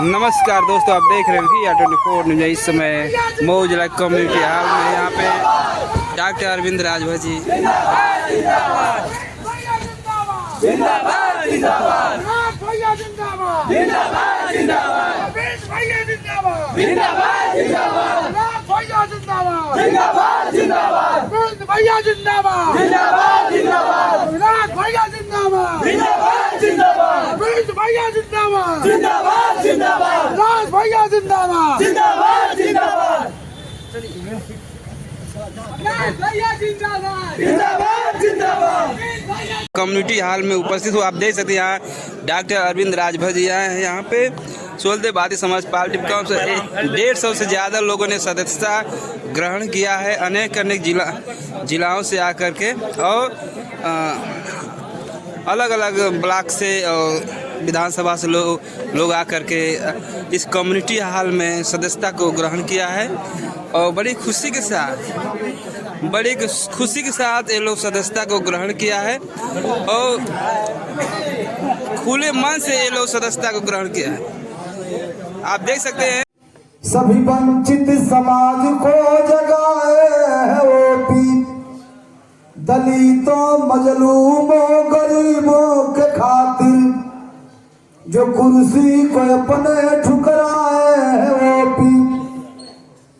नमस्कार दोस्तों, आप देख रहे हैं या24 न्यूज। इस समय मऊ जिला कम्युनिटी हॉल में यहाँ पे doctor Arvind Rajbhar ji community hall में उपस्थित हो। आप देख सकते हैं यहाँ डॉक्टर अरविंद राजभर जी आए हैं। यहाँ पे सोलदेवादी समाज पार्टी कम से 150 से ज़्यादा लोगों ने सदस्यता ग्रहण किया है। अनेक जिलाओं से आकर के और अलग अलग ब्लॉक से और विधानसभा से लोग आकर के इस कम्युनिटी हॉल में सदस्यता को ग्रहण किया है और बड़ी खुशी के साथ ये लोग सदस्यता को ग्रहण किया है और खुले मन से ये लोग सदस्यता को ग्रहण किया है। आप देख सकते हैं सभी वंचित समाज को जगाए है ओपी, दलितों मजलूमों गरीबों के खातिर जो कुर्सी को अपने ठुकराए है ओपी।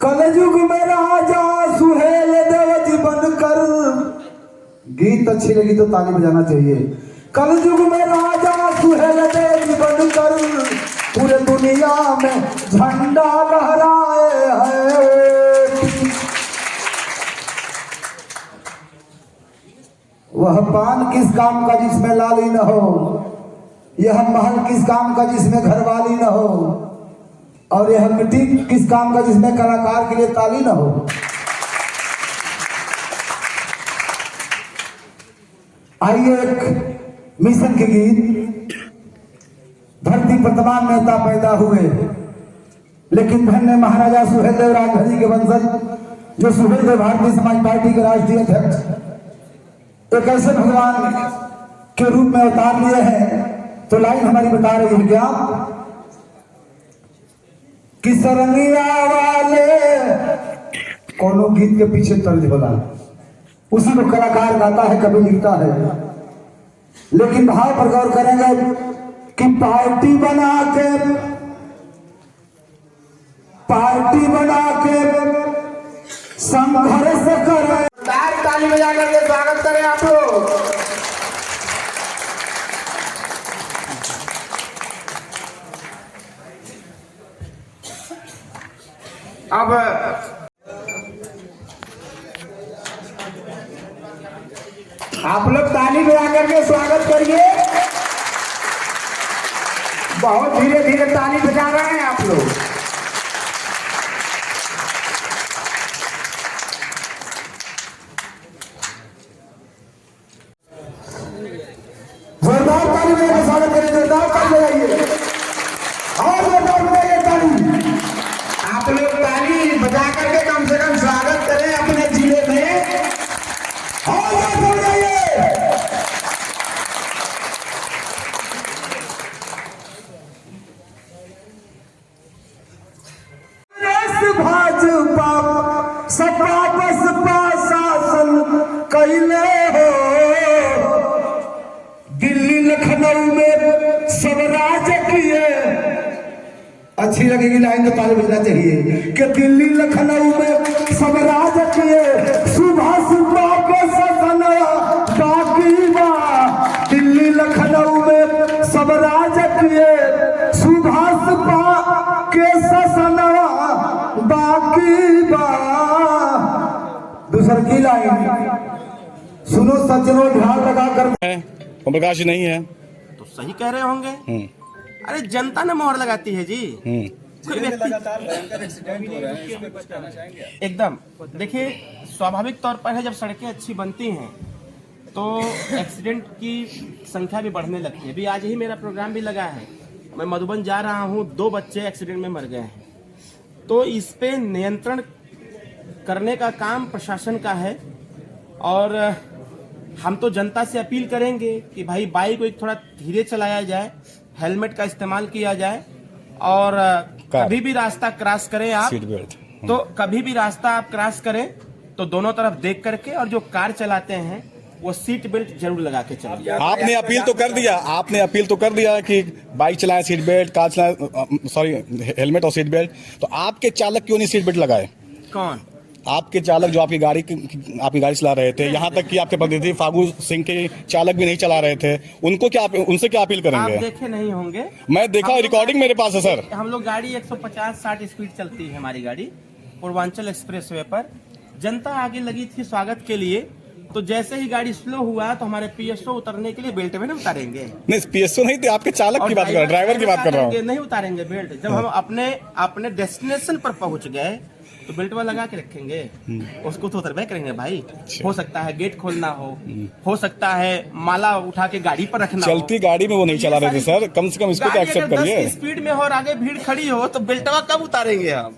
कलयुग में राजा सुहेल देव जी बनकर, गीत अच्छी लगी तो ताली बजाना चाहिए। कलयुग में राजा सुहेल देव जी बनकर पूरे दुनिया में झंडा लहराए हैं। वह पान किस काम का जिसमें लाली न हो, यह महल किस काम का जिसमें घरवाली न हो, और यह मिट्टी किस काम का जिसमें कलाकार के लिए ताली न हो। आइए एक मिशन के गीत। धरती पर तमाम नेता पैदा हुए, लेकिन धन्य महाराजा सुहेलदेव राजभर जी के वंशज जो सुहेलदेव भारतीय समाज पार्टी के राष्ट्रीय अध्यक्ष एक ऐसे भगवान के रूप में अवतार लिए हैं। तो लाइन हमारी बता रही है क्या कि सरंगिया वाले कोनो गीत के पीछे तर्ज बोला, उसी को कलाकार गाता है, कभी लिखता है। लेकिन भाव पर गौर करेंगे कि पार्टी बना के संघर्ष करें। ताली बजा करके स्वागत करें आप लोग। अब आप लोग ताली बजा करके स्वागत करिए। बहुत धीरे धीरे ताली बजा रहे हैं आप लोग। जोरदार ताली बजा के स्वागत करिए। जोरदार ताली बजाइए और जोरदार बजाइए ताली। आप लोग ताली बजा करके कम से कम स्वागत करें अपने जिले में। और जोर बजाइए। भाजपा सपा बसपा शासन कैले हो, दिल्ली लखनऊ में सब राज किए। अच्छी लगेगी लाइन तो ताली बजना चाहिए कि दिल्ली लखनऊ में सब राज किए। सुभाष के शासन बाकी बा, दिल्ली लखनऊ में सब राज किए। सुभाष के शासन बाकी बा। दूसर की लाइन सुनो सज्जनों, ध्यान लगा कर। ओम प्रकाश नहीं है तो सही कह रहे होंगे। अरे जनता ने मोहर लगाती है जी। कोई व्यक्ति एकदम देखिए, स्वाभाविक तौर पर है जब सड़कें अच्छी बनती हैं तो एक्सीडेंट की संख्या भी बढ़ने लगती है। अभी आज ही मेरा प्रोग्राम भी लगा है, मैं मधुबन जा रहा हूँ, 2 बच्चे एक्सीडेंट में मर गए हैं। तो इस पे नियंत्रण करने का काम प्रशासन का है और हम तो जनता से अपील करेंगे कि भाई बाइक को एक थोड़ा धीरे चलाया जाए, हेलमेट का इस्तेमाल किया जाए और कभी भी रास्ता क्रॉस करें आप, सीट बेल्ट। तो कभी भी रास्ता आप क्रॉस करें तो दोनों तरफ देख करके, और जो कार चलाते हैं वो सीट बेल्ट जरूर लगा के चलिए। आपने अपील तो कर दिया, आपने अपील तो कर दिया कि बाइक चलाएं सीट बेल्ट, कार चलाएं सॉरी हेलमेट और सीट बेल्ट, तो आपके चालक क्यों नहीं सीट बेल्ट लगाए? कौन? आपके चालक जो आपकी गाड़ी चला रहे थे, यहाँ तक कि आपके प्रतिनिधि फागू सिंह के चालक भी नहीं चला रहे थे, उनको क्या, उनसे क्या अपील आप करेंगे? देखे नहीं होंगे, मैं देखा, रिकॉर्डिंग मेरे पास है सर। हम लोग गाड़ी 150-60 स्पीड चलती है हमारी गाड़ी पूर्वांचल एक्सप्रेसवे पर। जनता आगे लगी थी स्वागत के लिए, तो जैसे ही गाड़ी स्लो हुआ तो हमारे पीएसओ उतरने के लिए बेल्ट में नहीं उतारेंगे। नहीं, पीएसओ नहीं थे, आपके चालक की बात कर रहा हूँ, ड्राइवर की बात कर रहा हूँ। नहीं उतारेंगे बेल्ट। जब हम अपने डेस्टिनेशन पर पहुंच गए तो बेल्ट में लगा के रखेंगे, उसको तो उतरबे करेंगे भाई। हो सकता है गेट खोलना हो सकता है माला उठा के गाड़ी पर रखना हो। चलती गाड़ी में वो नहीं चला रहे थे सर, कम से कम इसको तो एक्सेप्ट करिए। स्पीड में हो और आगे भीड़ खड़ी हो तो बेल्टवा कब उतारेंगे हम?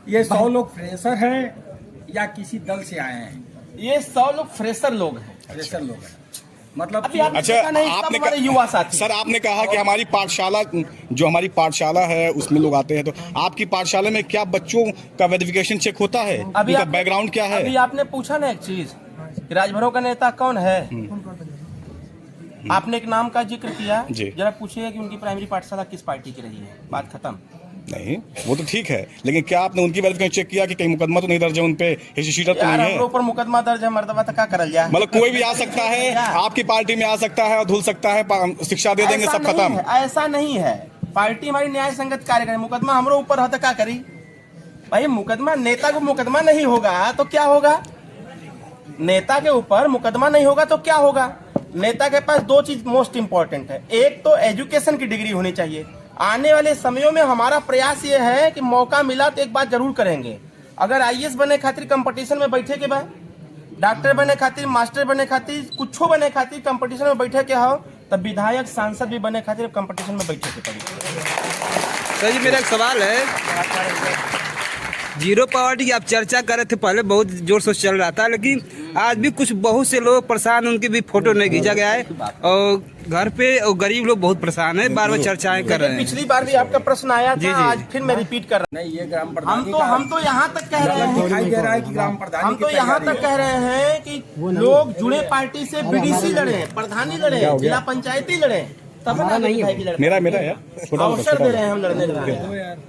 ये 100 लोग फ्रेशर हैं या किसी दल से आए हैं? ये 100 लोग फ्रेशर लोग हैं। फ्रेशर लोग हैं, मतलब अभी आप अच्छा, देखा नहीं, सब आपने हमारे युवा साथी। सर आपने कहा कि हमारी पाठशाला, जो हमारी पाठशाला है उसमें लोग आते हैं, तो आपकी पाठशाला में क्या बच्चों का वेरिफिकेशन चेक होता है? उनका बैकग्राउंड क्या है? अभी आपने पूछा ना एक चीज, राजभरों का नेता कौन है? आपने एक नाम का जिक्र किया, जरा पूछिए कि उनकी प्राइमरी पाठशाला किस पार्टी की रही है, बात खत्म। नहीं, वो तो ठीक है, लेकिन क्या आपने उनकी वेरिफिकेशन चेक किया कि कहीं मुकदमा तो नहीं दर्ज है उन पे, हिस्ट्री शीटर तो नहीं है? ऊपर मुकदमा दर्ज है, मर्दबा तक क्या करल जाए? मतलब कोई भी आ सकता है, आपकी पार्टी में आ सकता है और धुल सकता है, शिक्षा दे देंगे, सब खत्म? ऐसा नहीं है, पार्टी हमारी न्याय संगत कार्य करे, मुकदमा हमरो ऊपर है तो क्या करी भाई? मुकदमा, नेता को मुकदमा नहीं होगा तो क्या होगा? नेता के ऊपर मुकदमा नहीं होगा तो क्या होगा? नेता के पास दो चीज मोस्ट इंपॉर्टेंट है, एक तो एजुकेशन की डिग्री होनी चाहिए। आने वाले समयों में हमारा प्रयास ये है कि मौका मिला तो एक बात जरूर करेंगे, अगर आईएएस बने खातिर कंपटीशन में बैठे के बाद, डॉक्टर बने खातिर, मास्टर बने खातिर, कुछो बने खातिर कंपटीशन में बैठे के हो, तब विधायक सांसद भी बने खातिर कंपटीशन में बैठे के पड़ी। सर जी, मेरा एक सवाल है, जीरो पावर्टी की आप चर्चा कर रहे थे, पहले बहुत जोर से चल रहा था, लेकिन आज भी कुछ बहुत से लोग परेशान, उनकी भी फोटो नहीं खींचा गया है, और घर पे और गरीब लोग बहुत परेशान है, बार बार चर्चाएं कर रहे हैं। पिछली बार भी आपका प्रश्न आया था, आज फिर मैं रिपीट कर रहा हूँ। नहीं, ये ग्राम प्रधान हम तो यहाँ तक कह रहे हैं, दिखाई दे रहा है कि ग्राम प्रधान, हम तो यहाँ तक कह रहे हैं कि लोग जुड़े पार्टी से बीडीसी लड़े, प्रधानी लड़े, जिला पंचायती लड़े, तब ना नहीं मेरा यार अवसर दे रहे हैं हम लड़ने का।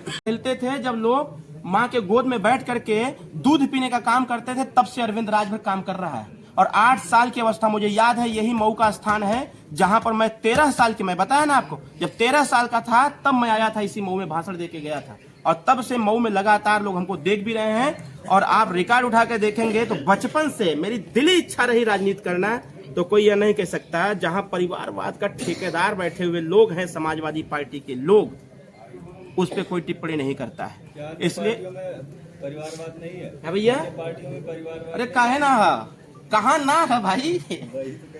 खेलते थे जब लोग माँ के गोद में बैठ करके दूध पीने का काम करते थे, तब से अरविंद राजभर काम कर रहा है। और 8 साल की अवस्था, मुझे याद है, यही मऊ का स्थान है जहां पर मैं 13 साल की, मैं बताया ना आपको, जब 13 साल का था तब मैं आया था, इसी मऊ में भाषण दे के गया था, और तब से मऊ में लगातार लोग हमको देख भी रहे हैं। और आप रिकॉर्ड उठा के देखेंगे तो बचपन से मेरी दिली इच्छा रही राजनीति करना, तो कोई यह नहीं कह सकता, जहां परिवारवाद का ठेकेदार बैठे हुए लोग हैं, समाजवादी पार्टी के लोग, उस पर कोई टिप्पणी नहीं करता है। इसलिए परिवारवाद नहीं है भैया, अरे काहे ना है, कहाँ ना है भाई,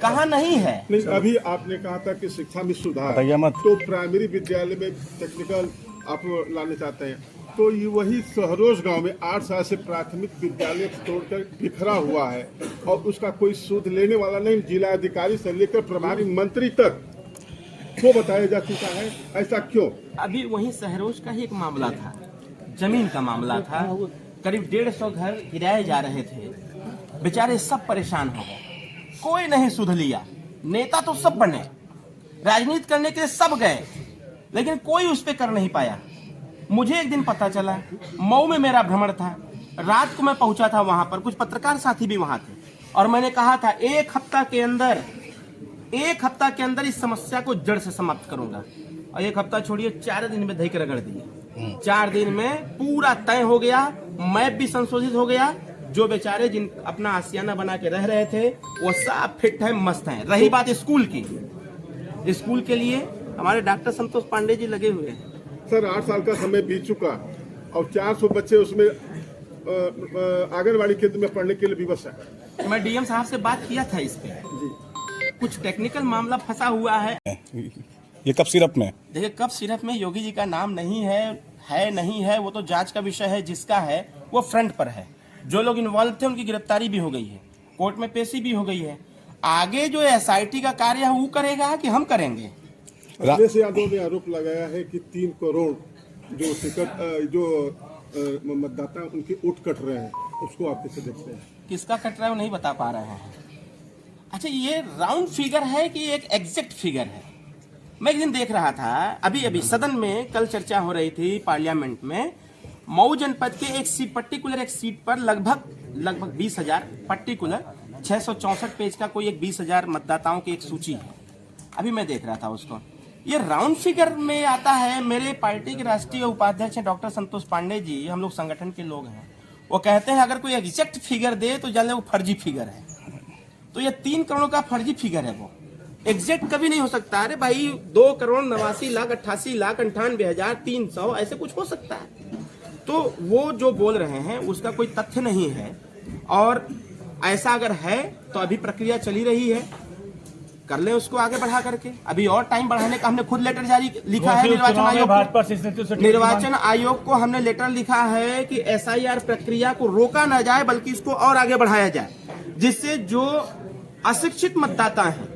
कहाँ नहीं है? अभी आपने कहा था कि शिक्षा में सुधार, तो प्राइमरी विद्यालय में टेक्निकल आप लाने चाहते हैं, तो ये वही सहरोज गांव में 8 साल से प्राथमिक विद्यालय तोड़कर बिखरा हुआ है और उसका कोई सूद लेने वाला नहीं, जिला अधिकारी से लेकर प्रभारी मंत्री तक वो बताया जा चुका है, ऐसा क्यों? अभी वही सहरोज का ही एक मामला था, जमीन का मामला था, करीब 150 घर गिराए जा रहे थे, बेचारे सब परेशान हो गए, कोई नहीं सुध लिया। नेता तो सब बने, राजनीति करने के लिए सब गए, लेकिन कोई उस पर कर नहीं पाया। मुझे एक दिन पता चला, मऊ में मेरा भ्रमण था, रात को मैं पहुंचा था वहां पर, कुछ पत्रकार साथी भी वहां थे, और मैंने कहा था एक हफ्ता के अंदर इस समस्या को जड़ से समाप्त करूंगा। और एक हफ्ता छोड़िए, 4 दिन में धैक रगड़ दिए, 4 दिन में पूरा तय हो गया, मैप भी संशोधित हो गया, जो बेचारे जिन अपना आशियाना बना के रह रहे थे वो सब फिट है, मस्त है। रही बात स्कूल की, स्कूल के लिए हमारे डॉक्टर संतोष पांडे जी लगे हुए हैं। सर 8 साल का समय बीत चुका और 400 बच्चे उसमें आंगनबाड़ी केंद्र में पढ़ने के लिए विवश है। मैं डीएम साहब से बात किया था इस पे, कुछ टेक्निकल मामला फंसा हुआ है। ये कब सिरप में? देखिए, कब सिरप में योगी जी का नाम नहीं है नहीं है, वो तो जांच का विषय है, जिसका है वो फ्रंट पर है। जो लोग इन्वॉल्व थे उनकी गिरफ्तारी भी हो गई है, कोर्ट में पेशी भी हो गई है। आगे जो एसआईटी का कार्य है वो करेगा कि हम करेंगे? अखिलेश यादव ने आरोप लगाया है कि 3 करोड़ जो टिकट जो मतदाता उनके वोट कट रहे हैं, उसको आप कैसे देखते हैं? किसका कट रहा है वो नहीं बता पा रहे हैं। अच्छा, ये राउंड फिगर है कि एक एग्जैक्ट फिगर है? मैं एक दिन देख रहा था, अभी सदन में कल चर्चा हो रही थी पार्लियामेंट में, मऊ जनपद के एक सीट पर लगभग 20,000 पर्टिकुलर 664 पेज का कोई एक 20,000 मतदाताओं की एक सूची है। अभी मैं देख रहा था उसको, ये राउंड फिगर में आता है। मेरे पार्टी के राष्ट्रीय उपाध्यक्ष हैं डॉक्टर संतोष पांडे जी, हम लोग संगठन के लोग हैं, वो कहते हैं अगर कोई एग्जैक्ट फिगर दे तो जान ले वो फर्जी फिगर है। तो ये 3 करोड़ का फर्जी फिगर है, वो एग्जैक्ट कभी नहीं हो सकता। अरे भाई 2,89,88,98,300 ऐसे कुछ हो सकता है। तो वो जो बोल रहे हैं उसका कोई तथ्य नहीं है, और ऐसा अगर है तो अभी प्रक्रिया चली रही है, कर ले उसको आगे बढ़ा करके। अभी और टाइम बढ़ाने का हमने खुद लेटर जारी लिखा है निर्वाचन आयोग को हमने लेटर लिखा है कि SIR प्रक्रिया को रोका ना जाए बल्कि इसको और आगे बढ़ाया जाए, जिससे जो अशिक्षित मतदाता हैं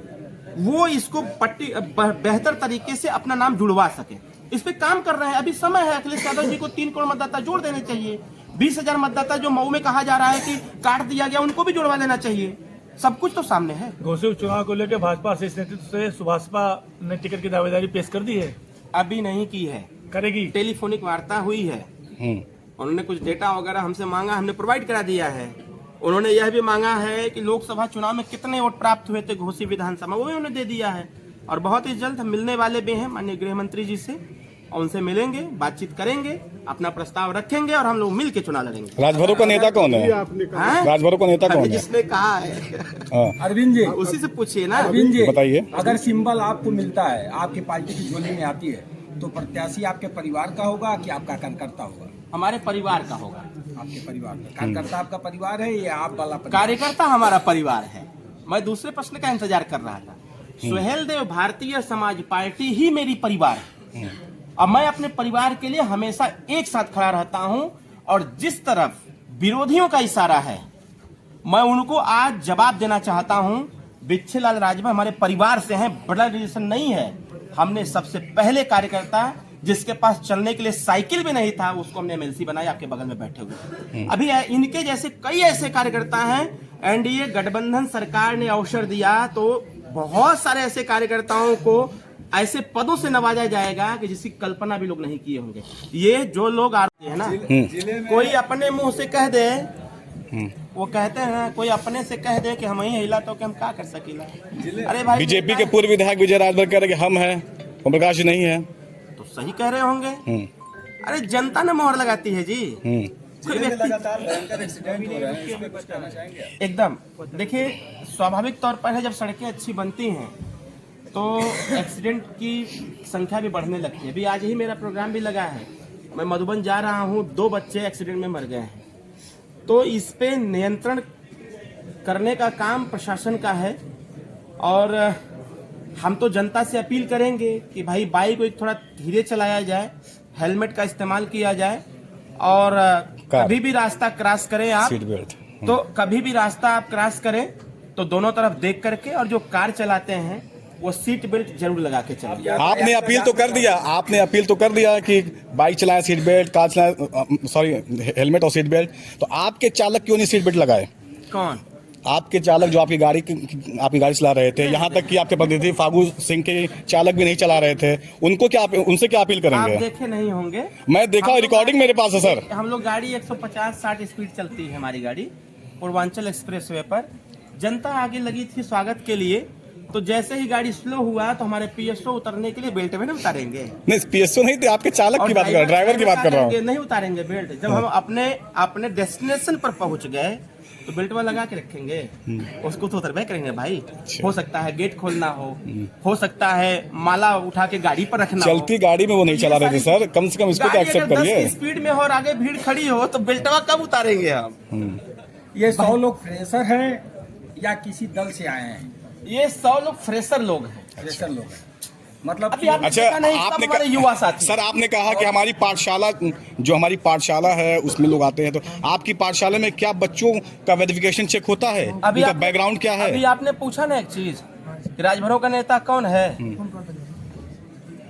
वो इसको बेहतर तरीके से अपना नाम जुड़वा सके। इस पे काम कर रहे हैं, अभी समय है। अखिलेश यादव जी को 3 करोड़ मतदाता जोड़ देने चाहिए। 20,000 मतदाता जो मऊ में कहा जा रहा है कि काट दिया गया, उनको भी जुड़वा देना चाहिए। सब कुछ तो सामने है। घोषित उपचुनाव को लेकर भाजपा शीर्ष नेतृत्व से सुभाषपा ने टिकट की दावेदारी पेश कर दी है? अभी नहीं की है, करेगी। टेलीफोनिक वार्ता हुई है, उन्होंने कुछ डेटा वगैरह हमसे मांगा, हमने प्रोवाइड करा दिया है। उन्होंने यह भी मांगा है कि लोकसभा चुनाव में कितने वोट प्राप्त हुए थे घोषित विधानसभा, वो भी उन्होंने दे दिया है। और बहुत ही जल्द हम मिलने वाले भी हैं माननीय गृह मंत्री जी से, और उनसे मिलेंगे, बातचीत करेंगे, अपना प्रस्ताव रखेंगे और हम लोग मिल के चुनाव लड़ेंगे। राजभरों का नेता कौन है? राजभरों का नेता कौन है? जिसने कहा है अरविंद जी, उसी से पूछिए ना। अरविंद जी बताइए, अगर सिंबल आपको मिलता है, आपकी पार्टी की झोली में आती है, तो प्रत्याशी आपके परिवार का होगा कि आपका कार्यकर्ता होगा? हमारे परिवार का होगा। आपके परिवार का कार्यकर्ता आपका परिवार है या आप वाला कार्यकर्ता हमारा परिवार है। मैं दूसरे प्रश्न का इंतजार कर रहा था। सुहेल देव भारतीय समाज पार्टी ही मेरी परिवार है, और मैं अपने परिवार के लिए हमेशा एक साथ खड़ा रहता हूं। और जिस तरफ विरोधियों का इशारा है, मैं उनको आज जवाब देना चाहता हूं। बिच्छे लाल राजभर हमारे परिवार से हैं, ब्लड रिलेशन नहीं है। हमने सबसे पहले कार्यकर्ता जिसके पास चलने के लिए साइकिल भी नहीं था, उसको हमने MLC बनाया, आपके बगल में बैठे हुए। अभी इनके जैसे कई ऐसे कार्यकर्ता हैं। NDA गठबंधन सरकार ने अवसर दिया तो बहुत सारे ऐसे कार्यकर्ताओं को ऐसे पदों से नवाजा जाएगा कि जिसकी कल्पना भी लोग नहीं किए होंगे। ये जो लोग आते हैं ना, कोई अपने मुंह से कह दे, वो कहते हैं ना, कोई अपने से कह दे कि हम ही हिला तो हम क्या कर सकेला। अरे भाई, बीजेपी के पूर्व विधायक विजय राजभर कह रहे कि हम हैं, ओम प्रकाश नहीं है, तो सही कह रहे होंगे। अरे जनता ने मोहर लगाती है जी। कोई व्यक्ति एकदम, देखिए स्वाभाविक तौर पर है, जब सड़कें अच्छी बनती हैं तो एक्सीडेंट की संख्या भी बढ़ने लगती है। अभी आज ही मेरा प्रोग्राम भी लगा है, मैं मधुबन जा रहा हूँ, 2 बच्चे एक्सीडेंट में मर गए हैं। तो इस पे नियंत्रण करने का काम प्रशासन का है, और हम तो जनता से अपील करेंगे कि भाई बाइक को थोड़ा धीरे चलाया जाए, हेलमेट का इस्तेमाल किया जाए, और कभी भी रास्ता क्रॉस करें आप, तो कभी भी रास्ता आप क्रॉस करें तो दोनों तरफ देख करके, और जो कार चलाते हैं वो सीट बेल्ट जरूर लगा के चलिए। आपने अपील तो कर दिया कि बाइक चलाए सीट बेल्ट, कार चलाए सॉरी हेलमेट और सीट बेल्ट, तो आपके चालक क्यों नहीं सीट बेल्ट लगाए? कौन? आपके चालक जो आपकी गाड़ी चला रहे थे, यहाँ तक कि आपके प्रतिनिधि फागू सिंह के चालक भी नहीं चला रहे थे, उनसे क्या अपील करेंगे? आप देखे नहीं होंगे, मैं देखा, रिकॉर्डिंग मेरे पास है सर। हम लोग गाड़ी 150-60 स्पीड चलती है हमारी गाड़ी, पूर्वांचल एक्सप्रेसवे पर। जनता आगे लगी थी स्वागत के लिए, तो जैसे ही गाड़ी स्लो हुआ तो हमारे PSO उतरने के लिए बेल्ट में नहीं उतारेंगे। नहीं, PSO नहीं थे, आपके चालक की बात कर रहा हूं, ड्राइवर की बात कर रहा हूँ। नहीं उतारेंगे बेल्ट। जब हम अपने डेस्टिनेशन पर पहुंच गए तो बेल्ट में लगा के रखेंगे, उसको तो उतरबे करेंगे भाई। हो सकता है गेट खोलना हो सकता है माला उठा के गाड़ी पर रखना, चलती गाड़ी में वो नहीं चला रहे थे सर, कम से कम इसको तो एक्सेप्ट करिए। स्पीड में हो और आगे भीड़ खड़ी हो तो बेल्टवा कब उतारेंगे हम? ये 100 लोग फ्रेशर हैं या किसी दल से आए हैं? ये 100 लोग फ्रेशर लोग हैं। मतलब अच्छा, आपने युवा साथी सर, आपने कहा कि हमारी पाठशाला है उसमें लोग आते हैं, तो आपकी पाठशाला में क्या बच्चों का वेरिफिकेशन चेक होता है? उनका बैकग्राउंड क्या है? अभी आपने पूछा ना एक चीज, राजभरों का नेता कौन है?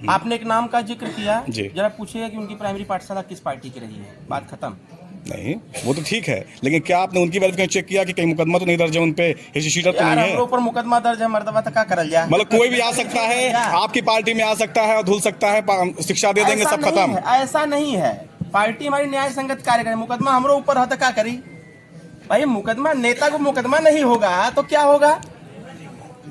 आपने एक नाम का जिक्र किया, जी। जरा पूछिएगा कि उनकी प्राइमरी पाठशाला किस पार्टी की रही है, बात खत्म। नहीं, वो तो ठीक है, लेकिन क्या आपने उनकी वेरिफिकेशन चेक किया कि कहीं मुकदमा तो नहीं दर्ज है उन पे, हिस्ट्री शीटर तो यार नहीं हम है? ऊपर मुकदमा दर्ज है, मर्दबा तक क्या करल जाए? मतलब कोई भी आ सकता है, आपकी पार्टी में आ सकता है और धुल सकता है, शिक्षा दे देंगे, ऐसा सब नहीं खत्म। है, ऐसा नहीं है। पार्टी हमारी न्याय संगत कार्य करे, मुकदमा हमरो ऊपर है तो क्या करी भाई? मुकदमा नेता को मुकदमा नहीं होगा तो क्या होगा?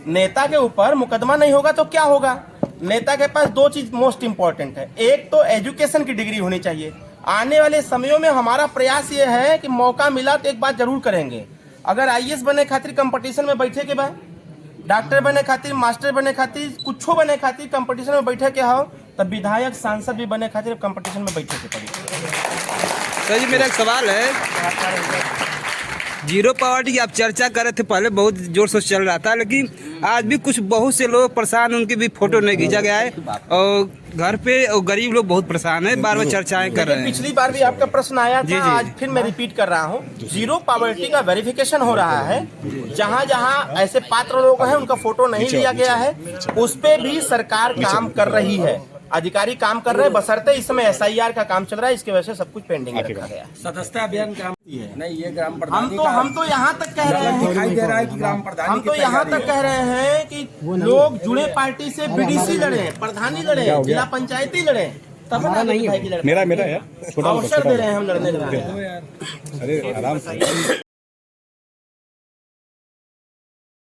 नेता के ऊपर मुकदमा नहीं होगा तो क्या होगा? नेता के पास दो चीज मोस्ट इंपॉर्टेंट है, एक तो एजुकेशन की डिग्री होनी चाहिए। आने वाले समयों में हमारा प्रयास ये है कि मौका मिला तो एक बात जरूर करेंगे, अगर आईएएस बने खातिर कंपटीशन में बैठे के बाद, डॉक्टर बने खातिर, मास्टर बने खातिर, कुछो बने खातिर कंपटीशन में बैठे के हो, तब विधायक सांसद भी बने खातिर कंपटीशन में बैठे के पड़ी। सर जी मेरा एक सवाल है, जीरो पावर्टी की आप चर्चा कर रहे थे, पहले बहुत जोर से चल रहा था, लेकिन आज भी कुछ बहुत से लोग परेशान, उनकी भी फोटो नहीं खींचा गया है और घर पे और गरीब लोग बहुत परेशान है, बार बार चर्चाएं कर रहे हैं। पिछली बार भी आपका प्रश्न आया जी, था, जी। आज फिर मैं रिपीट कर रहा हूँ, जीरो पावर्टी का वेरिफिकेशन हो रहा है। जहाँ जहाँ ऐसे पात्र लोग हैं उनका फोटो नहीं लिया गया है, उस पे भी सरकार काम कर रही है, अधिकारी काम कर रहे हैं, बशर्ते इस समय SIR का काम चल रहा है, इसकी वजह से सब कुछ पेंडिंग रखा गया। सदस्यता अभियान ग्राम नहीं, ये ग्राम हम प्रधानी तो यहाँ तक कह रहे हैं, दिखाई दे रहा है कि ग्राम प्रधानी हम तो यहाँ तक कह रहे हैं कि लोग जुड़े पार्टी से BDC लड़े, प्रधानी लड़े, जिला पंचायती लड़े, तब ना नहीं भाई की लड़े। मेरा यार छोटा अवसर दे रहे हैं हम लड़ने का। अरे आराम से